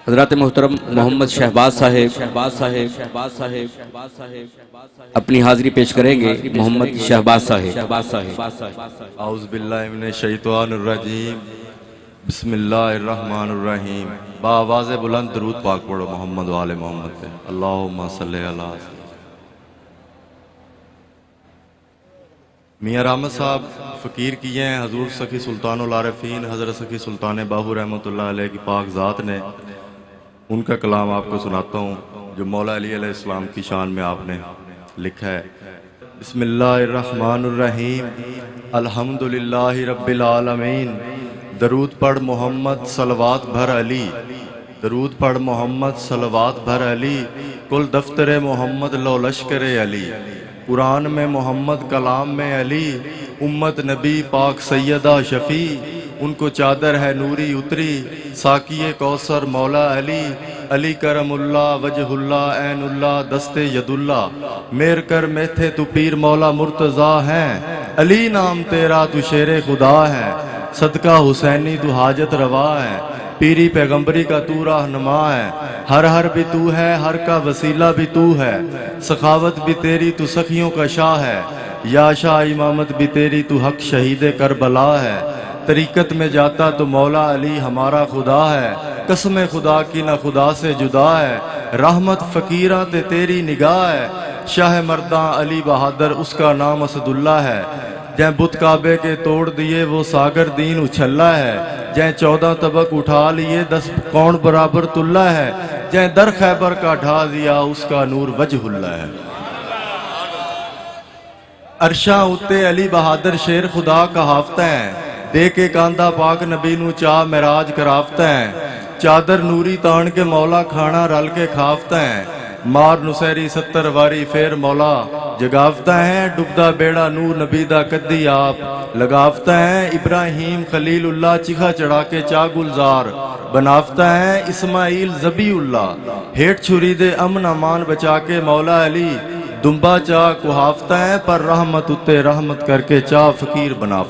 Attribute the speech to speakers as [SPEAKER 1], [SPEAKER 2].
[SPEAKER 1] حضرات محترم محمد شہباز صاحب اپنی حاضری پیش کریں گے۔ محمد شہباز صاحب۔
[SPEAKER 2] اعوذ باللہ من الشیطان الرجیم، بسم اللہ الرحمن الرحیم۔ بآواز بلند درود پاک پڑھو محمد و آل محمد پہ۔ اللہم صلی علی سیدنا۔ میاں رحمت صاحب فقیر کیے ہیں حضور سخی سلطان العارفین حضرت سخی سلطان باہو رحمۃ اللہ علیہ کی پاک ذات نے۔ ان کا کلام آپ کو سناتا ہوں جو مولا علی علیہ السلام کی شان میں آپ نے لکھا ہے۔ بسم اللہ الرحمن الرحیم، الحمدللہ رب العالمین۔ درود پڑھ محمد صلوات بھر علی، درود پڑھ محمد صلوات بھر علی۔ کل دفتر محمد لو لشکر علی، قرآن میں محمد کلام میں علی۔ امت نبی پاک سیدہ شفیع، ان کو چادر ہے نوری اتری۔ ساقی کوثر مولا علی، علی کرم اللہ وجہ اللہ عین اللہ دست ید اللہ۔ میر کر میں تھے تو پیر مولا مرتضیٰ ہیں، علی نام تیرا تو شیر خدا ہے۔ صدقہ حسینی تو حاجت روا ہے، پیری پیغمبری کا تو رہنما ہے۔ ہر بھی تو ہے، ہر کا وسیلہ بھی تو ہے۔ سخاوت بھی تیری تو سخیوں کا شاہ ہے، یا شاہ امامت بھی تیری تو حق شہید کربلا ہے۔ طریقت میں جاتا تو مولا علی ہمارا خدا ہے، قسم خدا کی نہ خدا سے جدا ہے۔ رحمت فقیراں تے تیری نگاہ ہے، شاہ مرداں علی بہادر اس کا نام اسد اللہ ہے۔ جیں بت کعبے کے توڑ دیے وہ ساگر دین اچھلا ہے، جیں 14 طبق اٹھا لیے 10 کون برابر تلہ ہے۔ جیں در خیبر کا ڈھا دیا اس کا نور وجہ اللہ ہے۔ عرشاں اتے علی بہادر شیر خدا کہاوتے ہیں، دے کے کاندھا پاک نبی نو چاہ معراج کراوتے ہیں۔ چادر نوری تان کے مولا کھانا رل کے کھاوتے ہیں، مار نسیری 70 واری پھر مولا جگاوتے ہیں۔ ڈبدا بیڑا نور نبی دا کدی آپ لگاوتے ہیں۔ ابراہیم خلیل اللہ چکھا چڑھا کے چاہ گلزار بناوتے ہیں۔ اسماعیل ذبی اللہ ہیٹ چھری دے امن امان بچا کے مولا علی دمبا چاہ کوہافتے ہیں۔ پر رحمت اتے رحمت کر کے چاہ فقیر بناوتے ہیں۔